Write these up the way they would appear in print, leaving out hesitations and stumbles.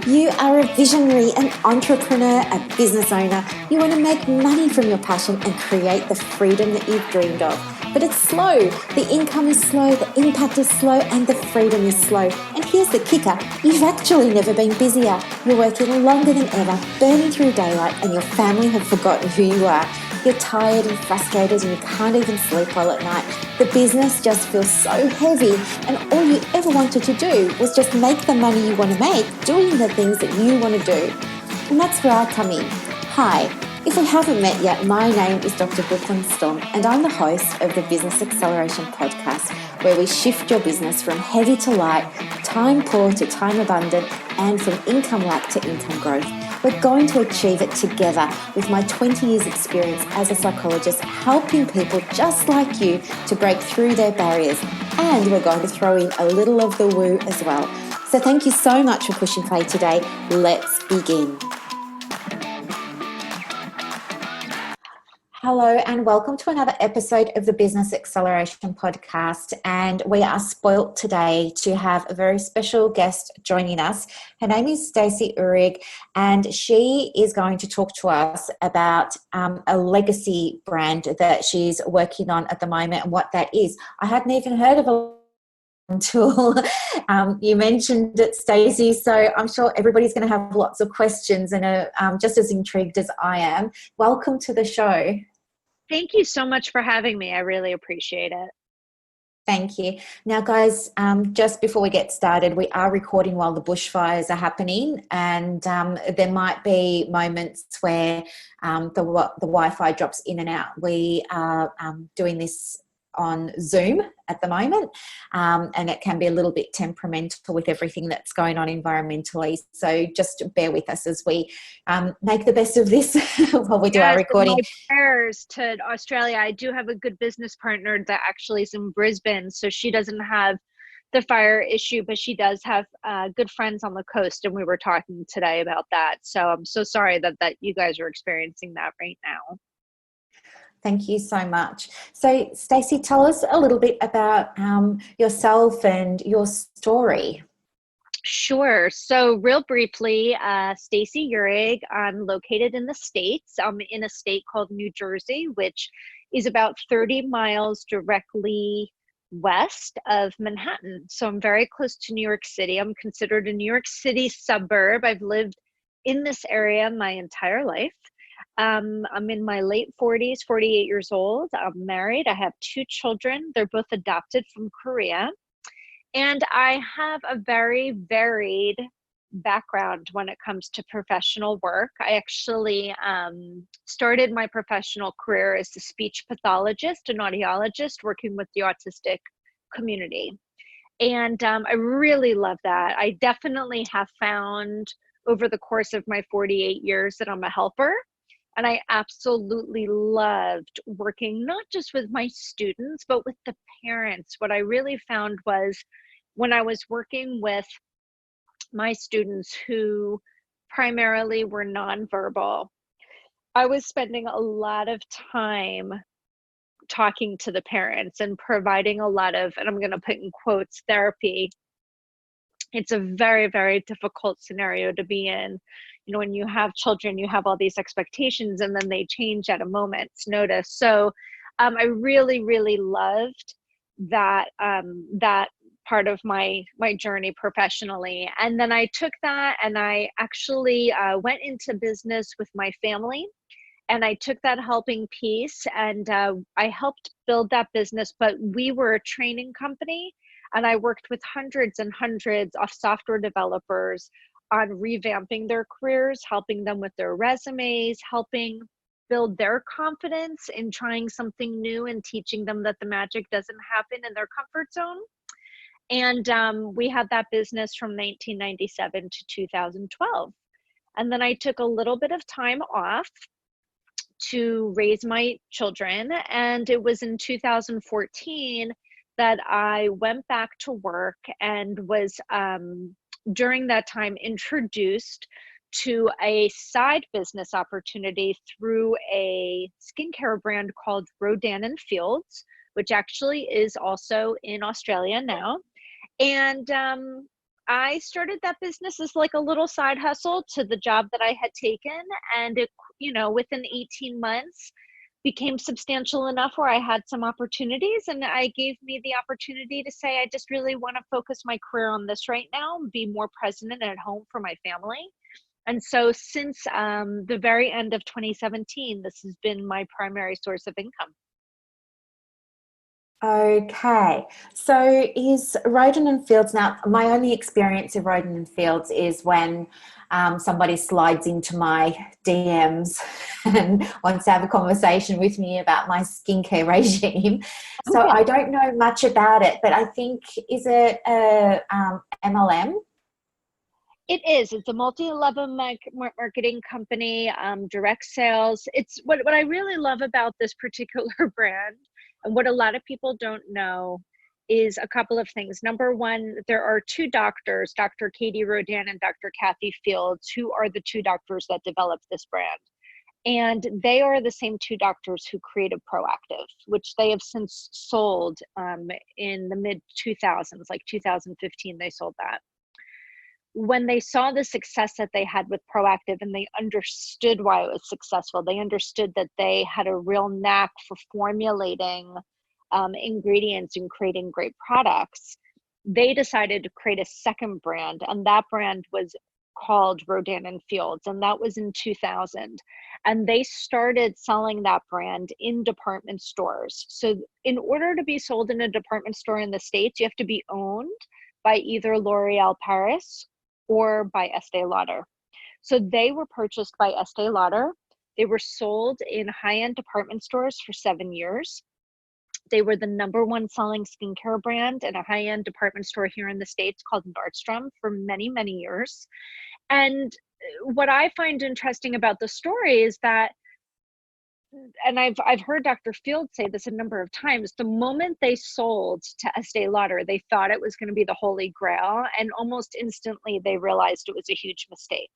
You are a visionary, an entrepreneur, a business owner. You want to make money from your passion and create the freedom that you've dreamed of. But it's slow. The income is slow, the impact is slow, and the freedom is slow. And here's the kicker. You've actually never been busier. You're working longer than ever, burning through daylight, and your family have forgotten who you are. You're tired and frustrated and you can't even sleep well at night. The business just feels so heavy, and all you ever wanted to do was just make the money you want to make doing the things that you want to do. And that's where I come in. Hi, if we haven't met yet, my name is Dr. Brooklyn Storm, and I'm the host of the Business Acceleration Podcast, where we shift your business from heavy to light, time poor to time abundant, and from income lack to income growth. We're going to achieve it together with my 20 years experience as a psychologist, helping people just like you to break through their barriers. And we're going to throw in a little of the woo as well. So thank you so much for pushing play today. Let's begin. Hello and welcome to another episode of the Business Acceleration Podcast. And we are spoilt today to have a very special guest joining us. Her name is Stacey Urich, and she is going to talk to us about a legacy brand that she's working on at the moment and what that is. I hadn't even heard of it until you mentioned it, Stacey. So I'm sure everybody's going to have lots of questions and are just as intrigued as I am. Welcome to the show. Thank you so much for having me. I really appreciate it. Thank you. Now, guys, just before we get started, we are recording while the bushfires are happening, and there might be moments where the Wi-Fi drops in and out. We are doing this on Zoom at the moment, and it can be a little bit temperamental with everything that's going on environmentally. So just bear with us as we make the best of this while we do our recording. My prayers to Australia. I do have a good business partner that actually is in Brisbane, so she doesn't have the fire issue, but she does have good friends on the coast, and we were talking today about that. So I'm so sorry that you guys are experiencing that right now. Thank you so much. So, Stacey, tell us a little bit about yourself and your story. Sure. So real briefly, Stacey Urich, I'm located in the States. I'm in a state called New Jersey, which is about 30 miles directly west of Manhattan. So I'm very close to New York City. I'm considered a New York City suburb. I've lived in this area my entire life. I'm in my late 40s, 48 years old. I'm married. I have 2 children. They're both adopted from Korea. And I have a very varied background when it comes to professional work. I actually started my professional career as a speech pathologist, an audiologist, working with the autistic community. And I really love that. I definitely have found over the course of my 48 years that I'm a helper. And I absolutely loved working not just with my students, but with the parents. What I really found was when I was working with my students who primarily were nonverbal, I was spending a lot of time talking to the parents and providing a lot of, and I'm going to put in quotes, therapy. It's a very, very difficult scenario to be in. You know, when you have children, you have all these expectations and then they change at a moment's notice. So I really, really loved that that part of my journey professionally. And then I took that and I actually went into business with my family. And I took that helping piece and I helped build that business, but we were a training company. And I worked with hundreds and hundreds of software developers on revamping their careers, helping them with their resumes, helping build their confidence in trying something new and teaching them that the magic doesn't happen in their comfort zone. And we had that business from 1997 to 2012. And then I took a little bit of time off to raise my children. And it was in 2014 that I went back to work and was during that time introduced to a side business opportunity through a skincare brand called Rodan and Fields, which actually is also in Australia now. And I started that business as like a little side hustle to the job that I had taken. And it, within 18 months became substantial enough where I had some opportunities, and I gave me the opportunity to say, I just really want to focus my career on this right now and be more present and at home for my family. And so since the very end of 2017, this has been my primary source of income. Okay, so is Rodan and Fields, now my only experience of Rodan and Fields is when somebody slides into my DMs and wants to have a conversation with me about my skincare regime. Oh, So I yeah. don't know much about it, but I think, is it a MLM? It is. It's a multi-level marketing company, direct sales. It's what I really love about this particular brand, and what a lot of people don't know, is a couple of things. Number one, there are two doctors, Dr. Katie Rodan and Dr. Kathy Fields, who are the two doctors that developed this brand. And they are the same two doctors who created Proactive, which they have since sold in the mid 2000s, like 2015, they sold that. When they saw the success that they had with Proactive, and they understood why it was successful, they understood that they had a real knack for formulating ingredients and creating great products, they decided to create a second brand. And that brand was called Rodan and Fields. And that was in 2000. And they started selling that brand in department stores. So in order to be sold in a department store in the States, you have to be owned by either L'Oreal Paris or by Estee Lauder. So they were purchased by Estee Lauder. They were sold in high-end department stores for 7 years. They were the number one selling skincare brand in a high-end department store here in the States called Nordstrom for many, many years. And what I find interesting about the story is that, and I've heard Dr. Field say this a number of times, the moment they sold to Estee Lauder, they thought it was going to be the holy grail, and almost instantly they realized it was a huge mistake.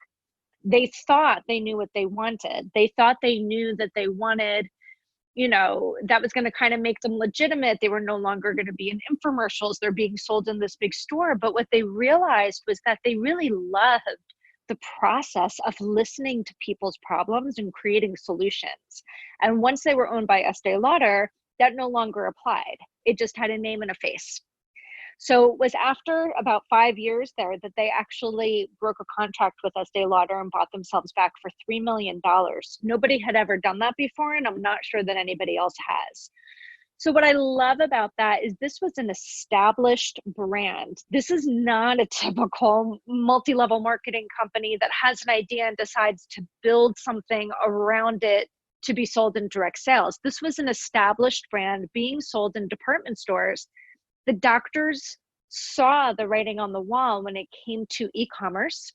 They thought they knew what they wanted. They thought they knew that they wanted, that was going to kind of make them legitimate. They were no longer going to be in infomercials. They're being sold in this big store. But what they realized was that they really loved the process of listening to people's problems and creating solutions. And once they were owned by Estee Lauder, that no longer applied. It just had a name and a face. So it was after about 5 years there that they actually broke a contract with Estee Lauder and bought themselves back for $3 million. Nobody had ever done that before, and I'm not sure that anybody else has. So what I love about that is this was an established brand. This is not a typical multi-level marketing company that has an idea and decides to build something around it to be sold in direct sales. This was an established brand being sold in department stores. The doctors saw the writing on the wall when it came to e-commerce.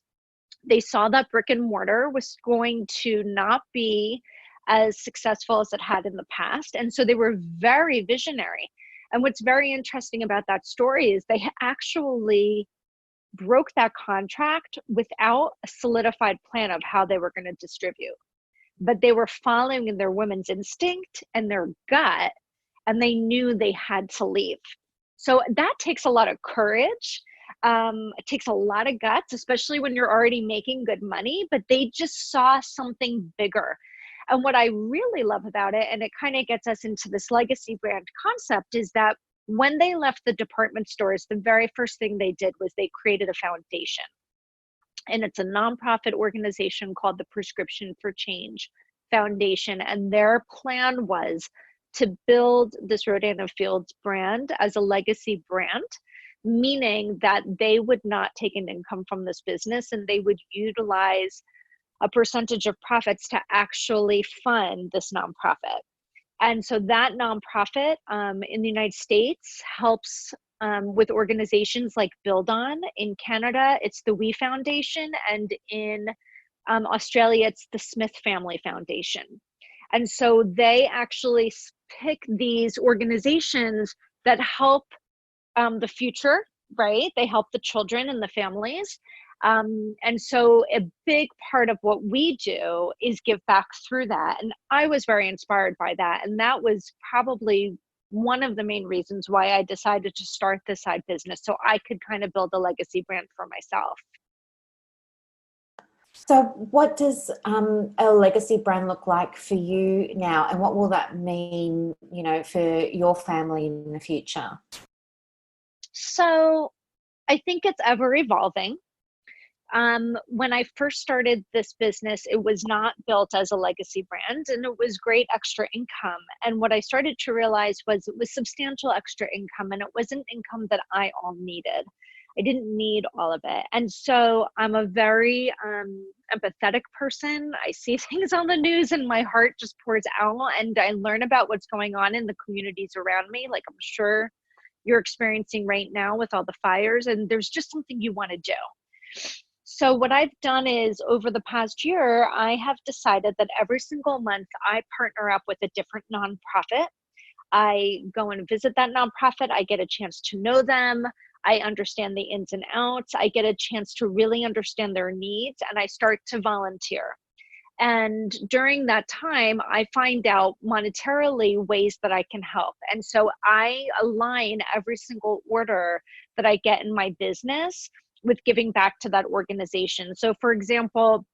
They saw that brick and mortar was going to not be as successful as it had in the past. And so they were very visionary. And what's very interesting about that story is they actually broke that contract without a solidified plan of how they were going to distribute. But they were following their women's instinct and their gut, and they knew they had to leave. So that takes a lot of courage. It takes a lot of guts, especially when you're already making good money, but they just saw something bigger. And what I really love about it, and it kind of gets us into this legacy brand concept, is that when they left the department stores, the very first thing they did was they created a foundation. And it's a nonprofit organization called the Prescription for Change Foundation. And their plan was to build this Rodan and Fields brand as a legacy brand, meaning that they would not take an income from this business, and they would utilize a percentage of profits to actually fund this nonprofit. And so that nonprofit in the United States helps with organizations like Build On. In Canada, it's the We Foundation, and in Australia, it's the Smith Family Foundation. And so they actually pick these organizations that help the future, right? They help the children and the families. And so a big part of what we do is give back through that. And I was very inspired by that. And that was probably one of the main reasons why I decided to start this side business, so I could kind of build a legacy brand for myself. So what does a legacy brand look like for you now? And what will that mean, for your family in the future? So I think it's ever evolving. When I first started this business, it was not built as a legacy brand, and it was great extra income. And what I started to realize was it was substantial extra income, and it wasn't income that I all needed. I didn't need all of it. And so I'm a very empathetic person. I see things on the news and my heart just pours out, and I learn about what's going on in the communities around me. Like I'm sure you're experiencing right now with all the fires, and there's just something you want to do. So what I've done is over the past year, I have decided that every single month I partner up with a different nonprofit. I go and visit that nonprofit. I get a chance to know them. I understand the ins and outs. I get a chance to really understand their needs, and I start to volunteer. And during that time, I find out monetarily ways that I can help. And so I align every single order that I get in my business with giving back to that organization. So for example,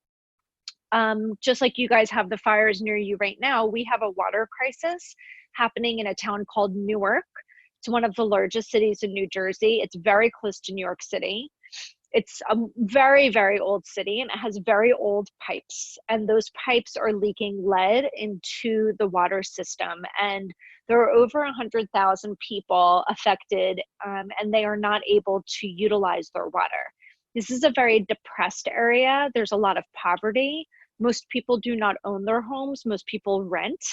just like you guys have the fires near you right now, we have a water crisis happening in a town called Newark. It's one of the largest cities in New Jersey. It's very close to New York City. It's a very, very old city, and it has very old pipes. And those pipes are leaking lead into the water system. And there are over 100,000 people affected, and they are not able to utilize their water. This is a very depressed area. There's a lot of poverty. Most people do not own their homes. Most people rent.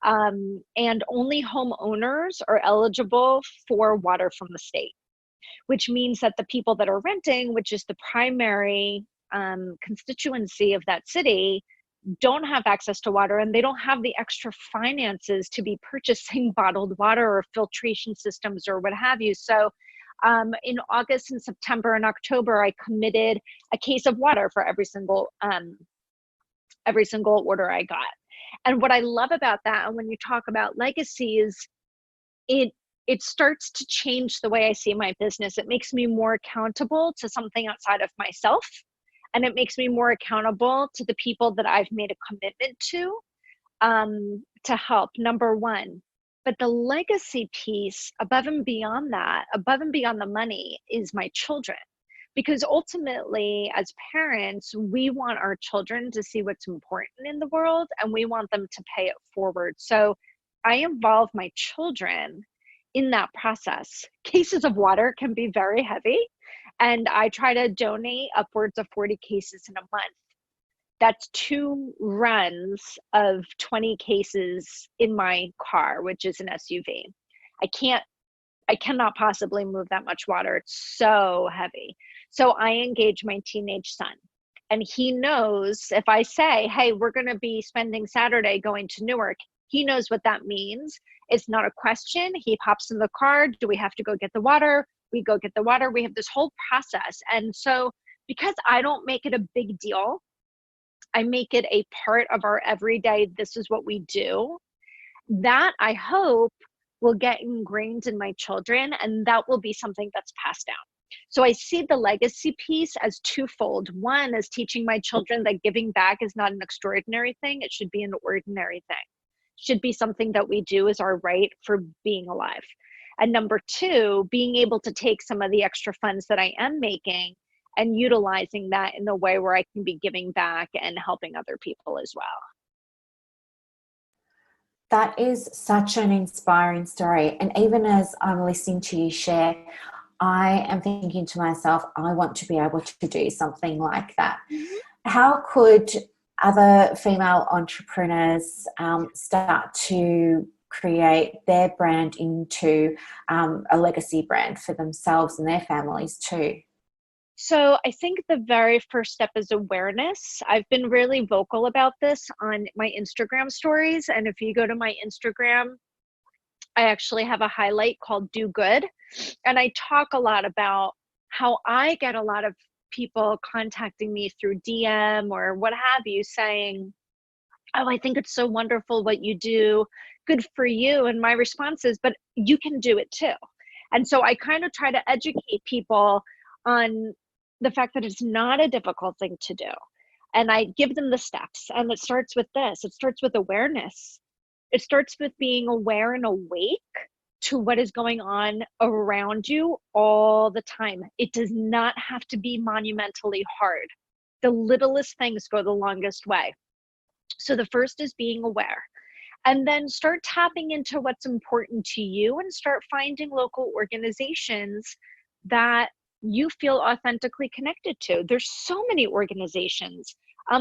And only homeowners are eligible for water from the state, which means that the people that are renting, which is the primary constituency of that city, don't have access to water, and they don't have the extra finances to be purchasing bottled water or filtration systems or what have you. So in August and September and October, I committed a case of water for every single order I got. And what I love about that, and when you talk about legacy, is it starts to change the way I see my business. It makes me more accountable to something outside of myself. And it makes me more accountable to the people that I've made a commitment to help, number one. But the legacy piece, above and beyond that, above and beyond the money, is my children. Because ultimately, as parents, we want our children to see what's important in the world, and we want them to pay it forward. So I involve my children in that process. Cases of water can be very heavy, and I try to donate upwards of 40 cases in a month. That's 2 runs of 20 cases in my car, which is an SUV. I cannot possibly move that much water. It's so heavy. So I engage my teenage son, and he knows if I say, hey, we're going to be spending Saturday going to Newark, he knows what that means. It's not a question. He pops in the car. Do we have to go get the water? We go get the water. We have this whole process. And so because I don't make it a big deal, I make it a part of our everyday, this is what we do, that I hope will get ingrained in my children, and that will be something that's passed down. So I see the legacy piece as twofold. One is teaching my children that giving back is not an extraordinary thing. It should be an ordinary thing. It should be something that we do as our right for being alive. And number two, being able to take some of the extra funds that I am making and utilizing that in a way where I can be giving back and helping other people as well. That is such an inspiring story. And even as I'm listening to you share, I am thinking to myself, I want to be able to do something like that. Mm-hmm. How could other female entrepreneurs start to create their brand into a legacy brand for themselves and their families too? So I think the very first step is awareness. I've been really vocal about this on my Instagram stories. And if you go to my Instagram, I actually have a highlight called Do Good. And I talk a lot about how I get a lot of people contacting me through DM or what have you saying, oh, I think it's so wonderful what you do. Good for you. And my response is, but you can do it too. And so I kind of try to educate people on the fact that it's not a difficult thing to do. And I give them the steps. And it starts with this, it starts with awareness. It starts with being aware and awake to what is going on around you all the time. It does not have to be monumentally hard. The littlest things go the longest way. So the first is being aware, and then start tapping into what's important to you and start finding local organizations that you feel authentically connected to. There's so many organizations.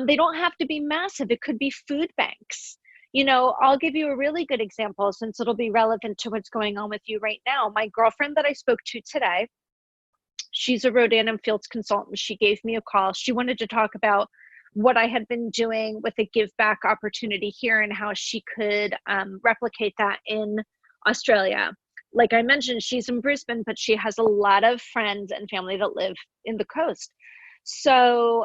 They don't have to be massive. It could be food banks. I'll give you a really good example since it'll be relevant to what's going on with you right now. My girlfriend that I spoke to today, she's a Rodan and Fields consultant. She gave me a call. She wanted to talk about what I had been doing with a give back opportunity here and how she could replicate that in Australia. Like I mentioned, she's in Brisbane, but she has a lot of friends and family that live in the coast. So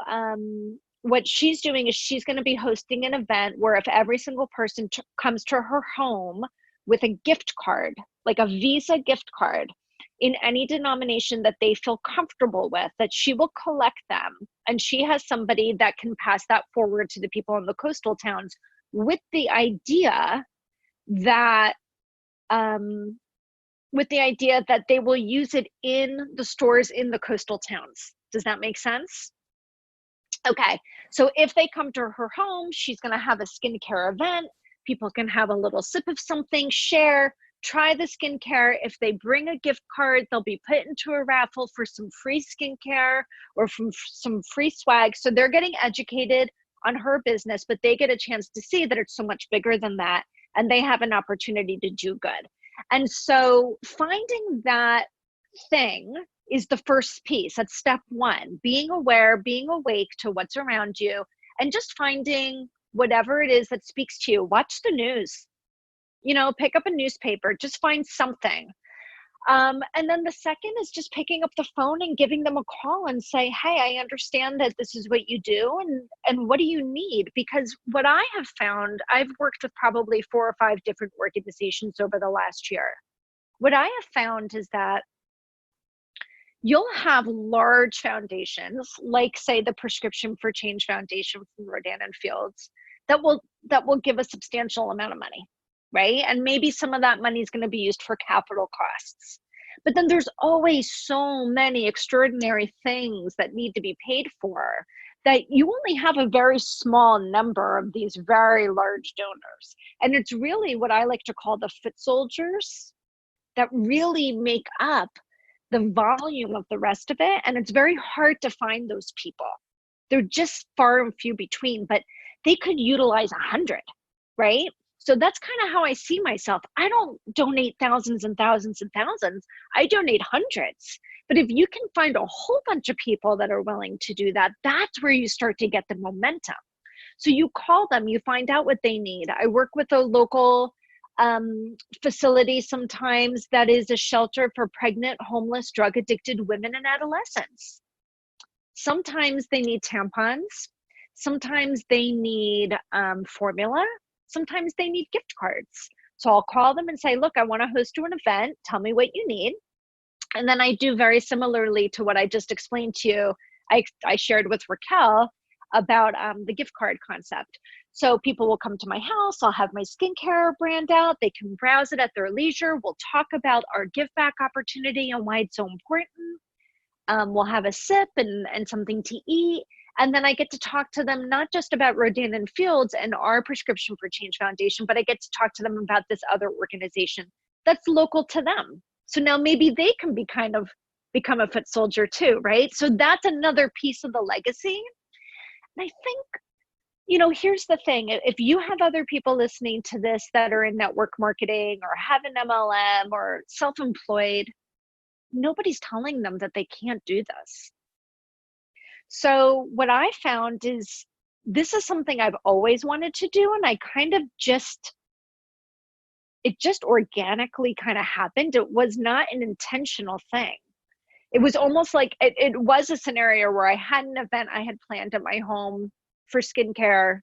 what she's doing is she's going to be hosting an event where if every single person comes to her home with a gift card, like a Visa gift card, in any denomination that they feel comfortable with, that she will collect them. And she has somebody that can pass that forward to the people in the coastal towns with the idea that they will use it in the stores in the coastal towns. Does that make sense? Okay, so if they come to her home, she's going to have a skincare event. People can have a little sip of something, share, try the skincare. If they bring a gift card, they'll be put into a raffle for some free skincare or from some free swag. So they're getting educated on her business, but they get a chance to see that it's so much bigger than that, and they have an opportunity to do good. And so finding that thing is the first piece. That's step one, being aware, being awake to what's around you, and just finding whatever it is that speaks to you. Watch the news, pick up a newspaper, just find something. And then the second is just picking up the phone and giving them a call and say, hey, I understand that this is what you do, and what do you need? Because what I have found, I've worked with probably 4 or 5 different organizations over the last year. What I have found is that you'll have large foundations, like say the Prescription for Change Foundation from Rodan and Fields, that will give a substantial amount of money, right? And maybe some of that money is going to be used for capital costs. But then there's always so many extraordinary things that need to be paid for that you only have a very small number of these very large donors. And it's really what I like to call the foot soldiers that really make up the volume of the rest of it. And it's very hard to find those people. They're just far and few between, but they could utilize 100, right? So that's kind of how I see myself. I don't donate thousands and thousands and thousands. I donate hundreds. But if you can find a whole bunch of people that are willing to do that, that's where you start to get the momentum. So you call them, you find out what they need. I work with a local facility sometimes that is a shelter for pregnant, homeless, drug-addicted women and adolescents. Sometimes they need tampons. Sometimes they need formula. Sometimes they need gift cards. So I'll call them and say, look, I want to host you an event. Tell me what you need. And then I do very similarly to what I just explained to you. I shared with Raquel about the gift card concept. So people will come to my house. I'll have my skincare brand out. They can browse it at their leisure. We'll talk about our give back opportunity and why it's so important. We'll have a sip and something to eat. And then I get to talk to them not just about Rodan and Fields and our Prescription for Change Foundation, but I get to talk to them about this other organization that's local to them. So now maybe they can become a foot soldier too, right? So that's another piece of the legacy. And I think, here's the thing. If you have other people listening to this that are in network marketing or have an MLM or self-employed, nobody's telling them that they can't do this. So what I found is this is something I've always wanted to do, and I kind of it just organically kind of happened. It was not an intentional thing. It was almost like it was a scenario where I had an event I had planned at my home for skincare,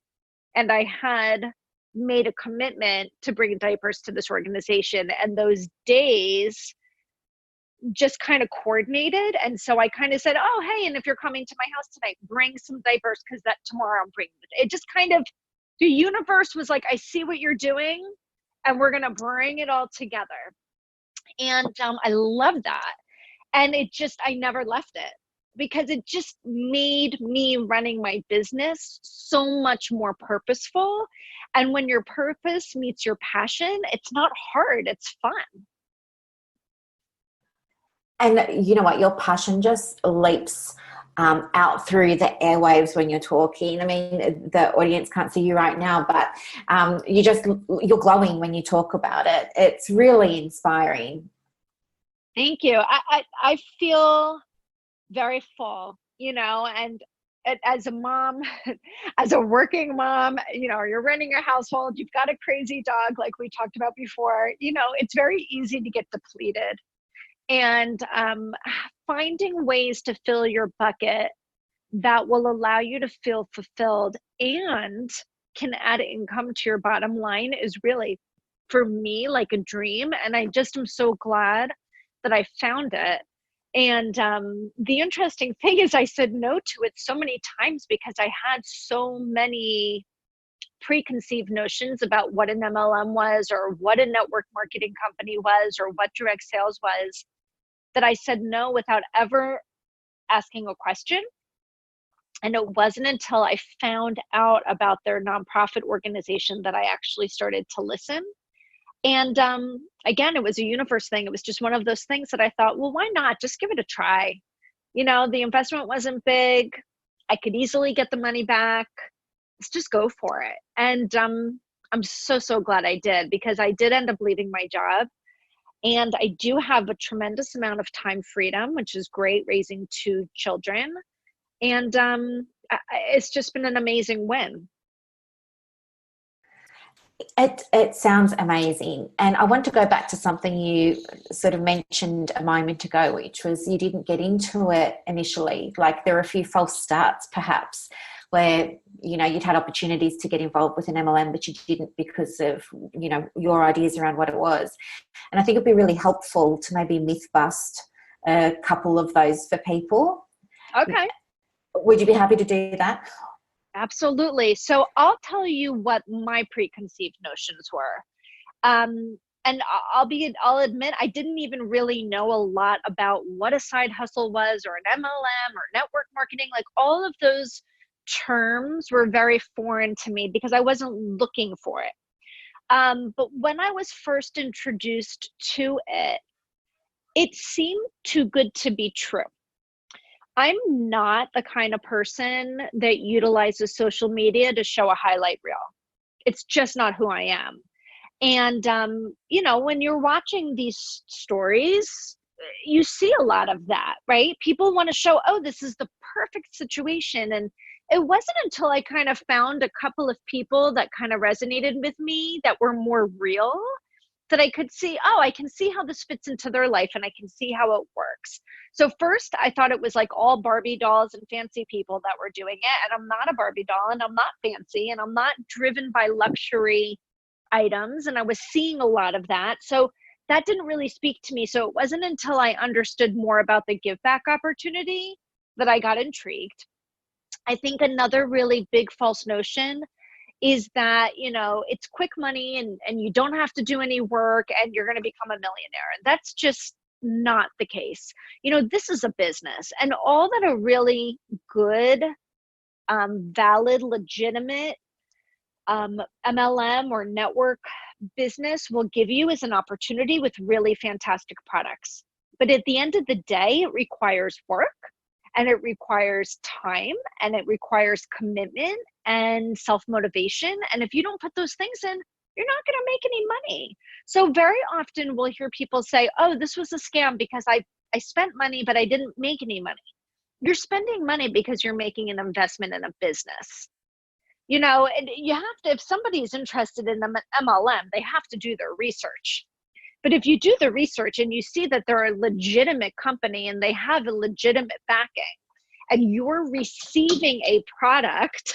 and I had made a commitment to bring diapers to this organization, and those days just kind of coordinated. And so I kind of said, oh, hey, and if you're coming to my house tonight, bring some diapers, because that tomorrow I'm bringing it. It just kind of, the universe was like, I see what you're doing, and we're going to bring it all together. And I love that. And it just, I never left it, because it just made me running my business so much more purposeful. And when your purpose meets your passion, it's not hard, it's fun. And you know what? Your passion just leaps out through the airwaves when you're talking. I mean, the audience can't see you right now, but you're glowing when you talk about it. It's really inspiring. Thank you. I feel very full, and as a mom, as a working mom, you're running a household, you've got a crazy dog, like we talked about before, it's very easy to get depleted. And finding ways to fill your bucket that will allow you to feel fulfilled and can add income to your bottom line is really, for me, like a dream. And I just am so glad that I found it. And the interesting thing is I said no to it so many times because I had so many preconceived notions about what an MLM was, or what a network marketing company was, or what direct sales was, that I said no without ever asking a question. And it wasn't until I found out about their nonprofit organization that I actually started to listen. And again, it was a universe thing. It was just one of those things that I thought, well, why not? Just give it a try. The investment wasn't big. I could easily get the money back. Let's just go for it. And I'm so, so glad I did, because I did end up leaving my job. And I do have a tremendous amount of time freedom, which is great, raising 2 children. And it's just been an amazing win. It sounds amazing. And I want to go back to something you sort of mentioned a moment ago, which was you didn't get into it initially. Like, there were a few false starts perhaps, where you'd had opportunities to get involved with an MLM, but you didn't because of your ideas around what it was. And I think it'd be really helpful to maybe myth bust a couple of those for people. Okay. Would you be happy to do that? Absolutely. So I'll tell you what my preconceived notions were. And I'll admit, I didn't even really know a lot about what a side hustle was, or an MLM, or network marketing. Like, all of those terms were very foreign to me because I wasn't looking for it. But when I was first introduced to it, it seemed too good to be true. I'm not the kind of person that utilizes social media to show a highlight reel. It's just not who I am. And, when you're watching these stories, you see a lot of that, right? People want to show, oh, this is the perfect situation. And it wasn't until I kind of found a couple of people that kind of resonated with me, that were more real, that I could see, oh, I can see how this fits into their life, and I can see how it works. So first, I thought it was like all Barbie dolls and fancy people that were doing it. And I'm not a Barbie doll, and I'm not fancy, and I'm not driven by luxury items. And I was seeing a lot of that. So that didn't really speak to me. So it wasn't until I understood more about the give back opportunity that I got intrigued. I think another really big false notion is that, it's quick money, and you don't have to do any work, and you're going to become a millionaire. And that's just not the case. This is a business, and all that a really good, valid, legitimate MLM or network business will give you is an opportunity with really fantastic products. But at the end of the day, it requires work, and it requires time, and it requires commitment and self-motivation. And if you don't put those things in, you're not going to make any money. So very often we'll hear people say, oh, this was a scam because I spent money, but I didn't make any money. You're spending money because you're making an investment in a business. And you have to, if somebody is interested in the MLM, they have to do their research. But if you do the research and you see that they're a legitimate company and they have a legitimate backing, and you're receiving a product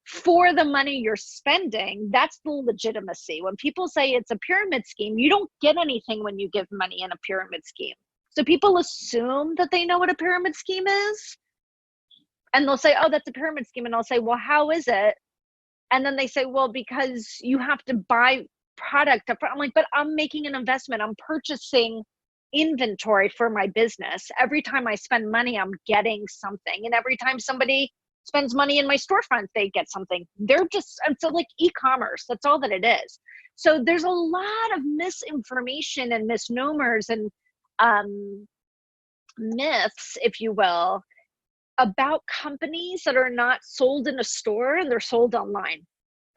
for the money you're spending. That's the legitimacy. When people say it's a pyramid scheme, you don't get anything when you give money in a pyramid scheme. So people assume that they know what a pyramid scheme is, and they'll say, oh, that's a pyramid scheme. And I'll say, well, how is it? And then they say, well, because you have to buy product up front. I'm like, but I'm making an investment. I'm purchasing inventory for my business. Every time I spend money, I'm getting something. And every time somebody spends money in my storefront, they get something. They're just, and so like e-commerce, that's all that it is. So there's a lot of misinformation and misnomers and myths, if you will, about companies that are not sold in a store and they're sold online.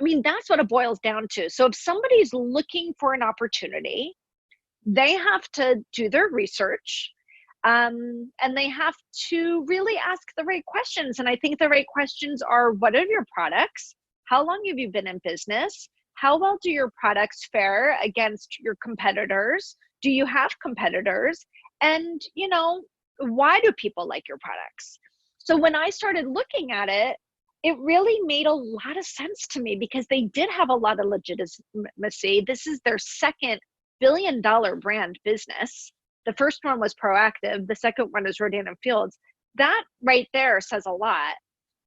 I mean, that's what it boils down to. So if somebody's looking for an opportunity, they have to do their research, and they have to really ask the right questions. And I think the right questions are, what are your products? How long have you been in business? How well do your products fare against your competitors? Do you have competitors? And, you know, why do people like your products? So when I started looking at it, it really made a lot of sense to me because they did have a lot of legitimacy. This is their second billion-dollar brand business. The first one was Proactive. The second one is Rodan and Fields. That right there says a lot.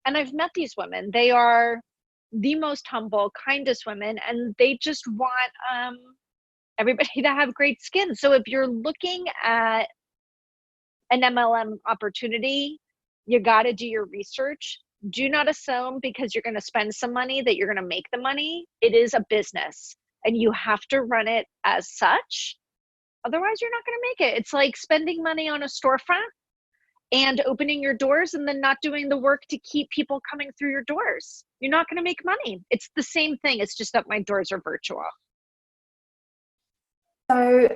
And I've met these women. They are the most humble, kindest women, and they just want everybody to have great skin. So if you're looking at an MLM opportunity, you got to do your research. Do not assume because you're going to spend some money that you're going to make the money. It is a business and you have to run it as such. Otherwise, you're not going to make it. It's like spending money on a storefront and opening your doors and then not doing the work to keep people coming through your doors. You're not going to make money. It's the same thing. It's just that my doors are virtual. So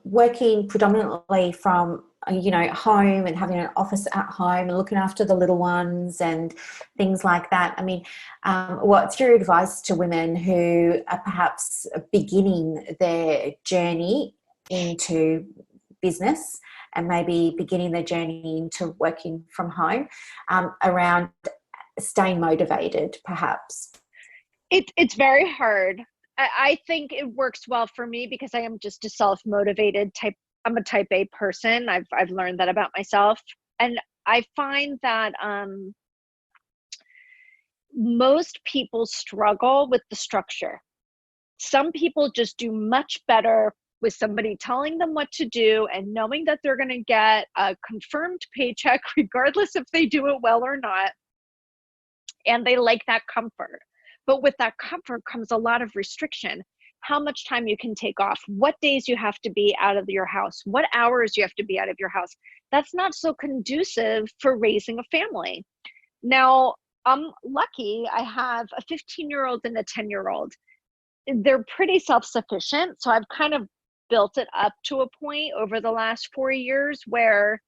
working predominantly from home and having an office at home and looking after the little ones and things like that. I mean, what's your advice to women who are perhaps beginning their journey into business and maybe beginning their journey into working from home, around staying motivated, perhaps? It's very hard. I think it works well for me because I am just a self-motivated type. I'm a type A person. I've learned that about myself. And I find that most people struggle with the structure. Some people just do much better with somebody telling them what to do and knowing that they're going to get a confirmed paycheck regardless if they do it well or not. And they like that comfort. But with that comfort comes a lot of restriction. How much time you can take off, what days you have to be out of your house, what hours you have to be out of your house. That's not so conducive for raising a family. Now, I'm lucky. I have a 15-year-old and a 10-year-old. They're pretty self-sufficient. So I've kind of built it up to a point over the last 4 years where,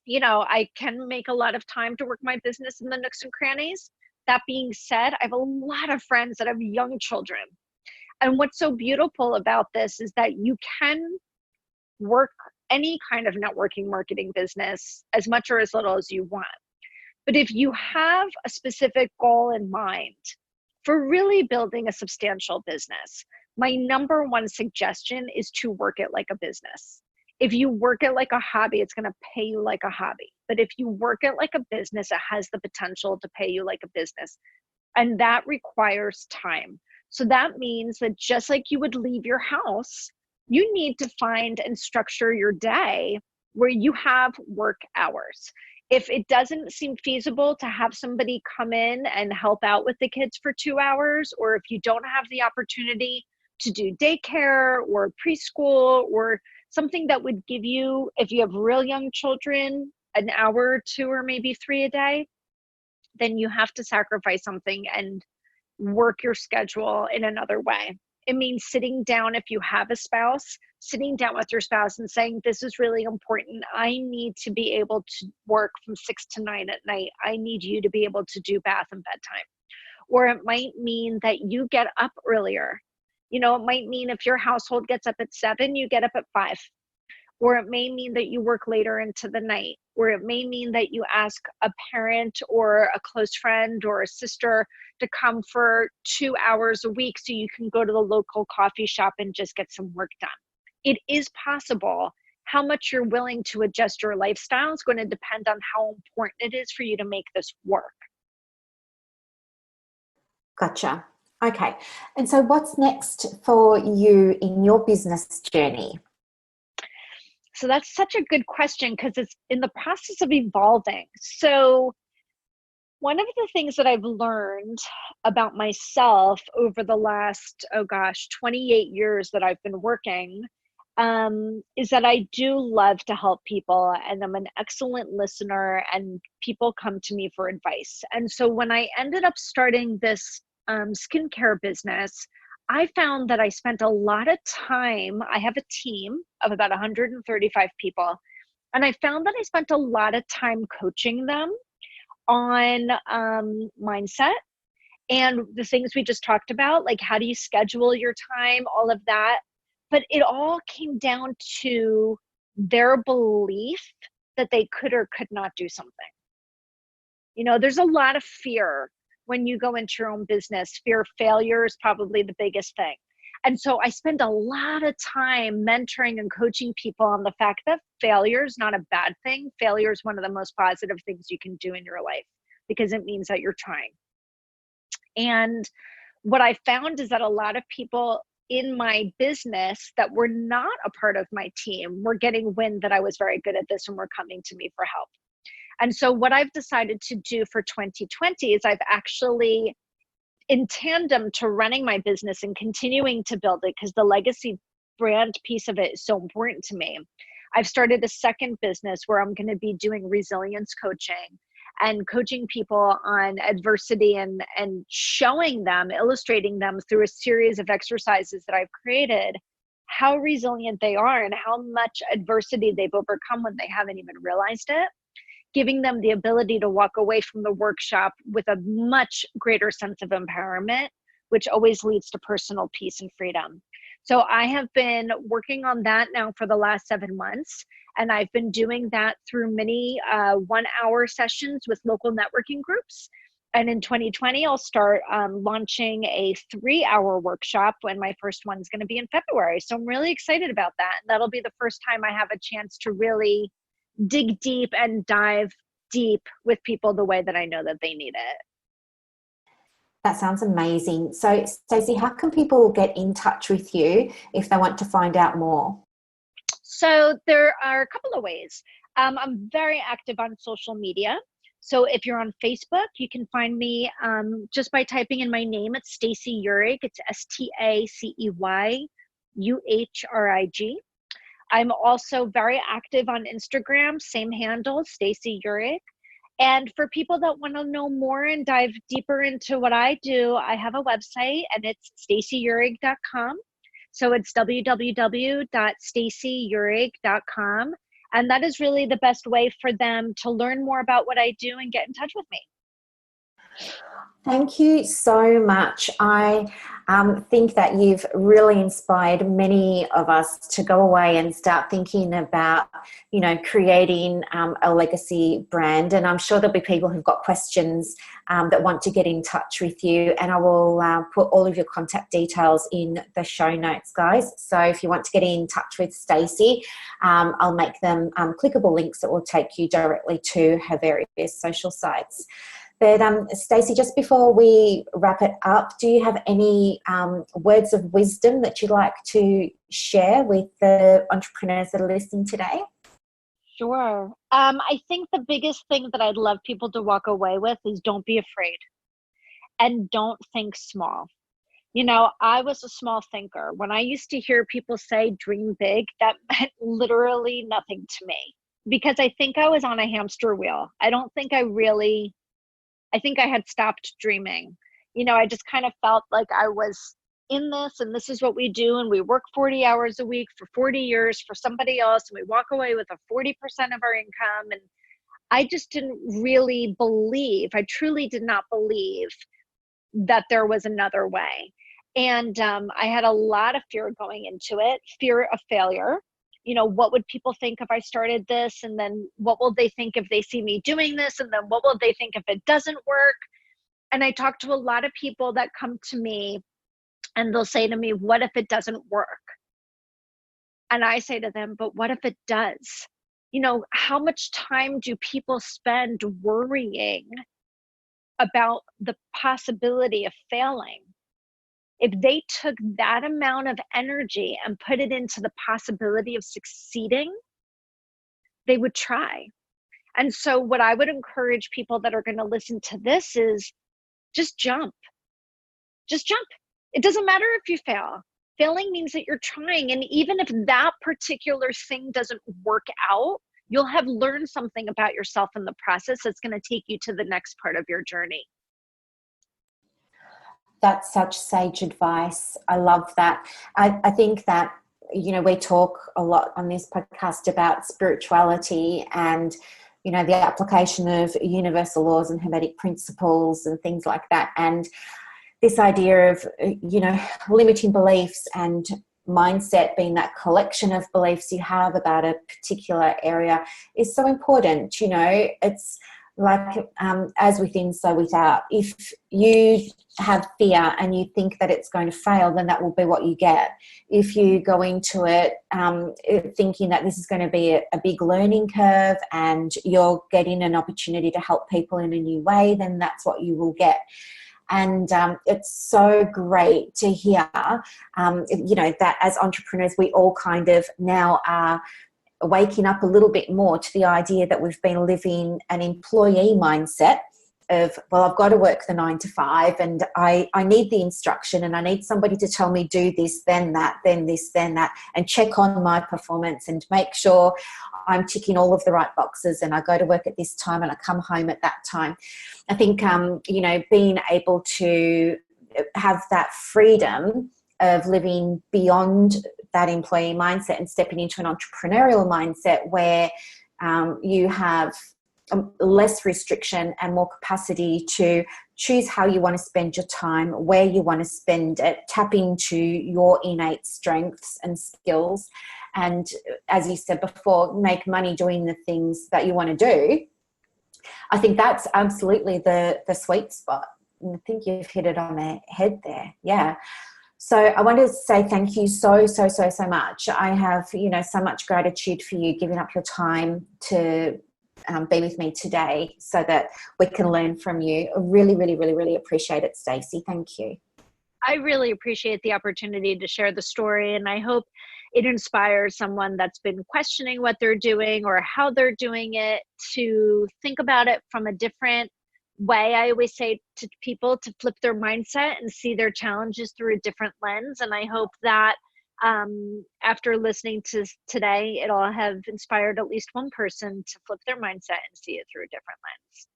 you know, I can make a lot of time to work my business in the nooks and crannies. That being said, I have a lot of friends that have young children. And what's so beautiful about this is that you can work any kind of networking marketing business as much or as little as you want. But if you have a specific goal in mind for really building a substantial business, my number one suggestion is to work it like a business. If you work it like a hobby, it's going to pay you like a hobby. But if you work it like a business, it has the potential to pay you like a business. And that requires time. So that means that just like you would leave your house, you need to find and structure your day where you have work hours. If it doesn't seem feasible to have somebody come in and help out with the kids for 2 hours, or if you don't have the opportunity to do daycare or preschool or something that would give you, if you have real young children, an hour or 2 or maybe 3 a day, then you have to sacrifice something and work your schedule in another way. It means sitting down, if you have a spouse, sitting down with your spouse and saying, this is really important. I need to be able to work from 6 to 9 at night. I need you to be able to do bath and bedtime. Or it might mean that you get up earlier. You know, it might mean if your household gets up at 7, you get up at 5. or it may mean that you work later into the night, or it may mean that you ask a parent or a close friend or a sister to come for 2 hours a week so you can go to the local coffee shop and just get some work done. It is possible. How much you're willing to adjust your lifestyle is going to depend on how important it is for you to make this work. Gotcha. Okay. And so what's next for you in your business journey? So that's such a good question because it's in the process of evolving. So one of the things that I've learned about myself over the last, 28 years that I've been working, is that I do love to help people, and I'm an excellent listener, and people come to me for advice. And so when I ended up starting this skincare business, I found that I spent a lot of time. I have a team of about 135 people, and I found that I spent a lot of time coaching them on mindset and the things we just talked about, like how do you schedule your time, all of that. But it all came down to their belief that they could or could not do something. There's a lot of fear when you go into your own business. Fear of failure is probably the biggest thing. And so I spend a lot of time mentoring and coaching people on the fact that failure is not a bad thing. Failure is one of the most positive things you can do in your life because it means that you're trying. And what I found is that a lot of people in my business that were not a part of my team were getting wind that I was very good at this and were coming to me for help. And so what I've decided to do for 2020 is I've actually, in tandem to running my business and continuing to build it, because the legacy brand piece of it is so important to me, I've started a second business where I'm going to be doing resilience coaching and coaching people on adversity and showing them, illustrating them through a series of exercises that I've created, how resilient they are and how much adversity they've overcome when they haven't even realized it, giving them the ability to walk away from the workshop with a much greater sense of empowerment, which always leads to personal peace and freedom. So I have been working on that now for the last 7 months, and I've been doing that through many 1-hour sessions with local networking groups. And in 2020, I'll start launching a 3-hour workshop, when my first one is going to be in February. So I'm really excited about that. That'll be the first time I have a chance to really dig deep and dive deep with people the way that I know that they need it. That sounds amazing. So, Stacey, how can people get in touch with you if they want to find out more? So there are a couple of ways. I'm very active on social media. So if you're on Facebook, you can find me just by typing in my name. It's Stacey Urich. It's STACEYUHRIG. I'm also very active on Instagram, same handle, Stacey Urich. And for people that want to know more and dive deeper into what I do, I have a website, and it's staceyurich.com. So it's www.staceyurich.com. And that is really the best way for them to learn more about what I do and get in touch with me. Thank you so much. I think that you've really inspired many of us to go away and start thinking about, creating a legacy brand. And I'm sure there'll be people who've got questions that want to get in touch with you. And I will put all of your contact details in the show notes, guys. So if you want to get in touch with Stacey, I'll make them clickable links that will take you directly to her various social sites. But Stacey, just before we wrap it up, do you have any words of wisdom that you'd like to share with the entrepreneurs that are listening today? Sure. I think the biggest thing that I'd love people to walk away with is don't be afraid and don't think small. I was a small thinker. When I used to hear people say dream big, that meant literally nothing to me, because I think I was on a hamster wheel. I think I had stopped dreaming. I just kind of felt like I was in this, and this is what we do, and we work 40 hours a week for 40 years for somebody else, and we walk away with a 40% of our income. And I just didn't really believe, I truly did not believe that there was another way. And I had a lot of fear going into it, fear of failure, what would people think if I started this? And then what will they think if they see me doing this? And then what will they think if it doesn't work? And I talk to a lot of people that come to me and they'll say to me, what if it doesn't work? And I say to them, but what if it does? How much time do people spend worrying about the possibility of failing? If they took that amount of energy and put it into the possibility of succeeding, they would try. And so what I would encourage people that are going to listen to this is just jump. Just jump. It doesn't matter if you fail. Failing means that you're trying. And even if that particular thing doesn't work out, you'll have learned something about yourself in the process that's going to take you to the next part of your journey. That's such sage advice. I love that. I think that, we talk a lot on this podcast about spirituality and, the application of universal laws and hermetic principles and things like that. And this idea of, limiting beliefs and mindset being that collection of beliefs you have about a particular area is so important. It's like as within, so without. If you have fear and you think that it's going to fail, then that will be what you get. If you go into it thinking that this is going to be a big learning curve and you're getting an opportunity to help people in a new way, then that's what you will get. And it's so great to hear, that as entrepreneurs, we all kind of now are waking up a little bit more to the idea that we've been living an employee mindset of, well, I've got to work the 9 to 5 and I need the instruction and I need somebody to tell me do this, then that, then this, then that, and check on my performance and make sure I'm ticking all of the right boxes and I go to work at this time and I come home at that time. I think, being able to have that freedom of living beyond that employee mindset and stepping into an entrepreneurial mindset where you have less restriction and more capacity to choose how you want to spend your time, where you want to spend it, tap into your innate strengths and skills, and, as you said before, make money doing the things that you want to do. I think that's absolutely the sweet spot. I think you've hit it on the head there. Yeah. So I want to say thank you so much. I have, so much gratitude for you giving up your time to be with me today so that we can learn from you. I really appreciate it, Stacey. Thank you. I really appreciate the opportunity to share the story, and I hope it inspires someone that's been questioning what they're doing or how they're doing it to think about it from a different way. I always say to people to flip their mindset and see their challenges through a different lens. And I hope that after listening to today, it'll have inspired at least one person to flip their mindset and see it through a different lens.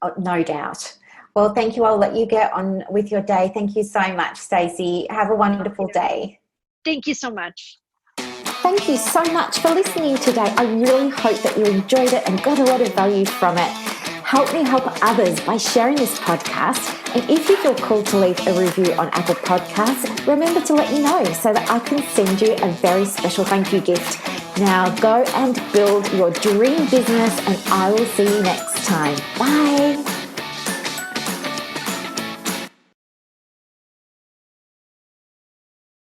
Oh, no doubt. Well, thank you. I'll let you get on with your day. Thank you so much, Stacey. Have a wonderful day. Thank you so much. Thank you so much for listening today. I really hope that you enjoyed it and got a lot of value from it. Help me help others by sharing this podcast. And if you feel called to leave a review on Apple Podcasts, remember to let me know so that I can send you a very special thank you gift. Now go and build your dream business, and I will see you next time. Bye.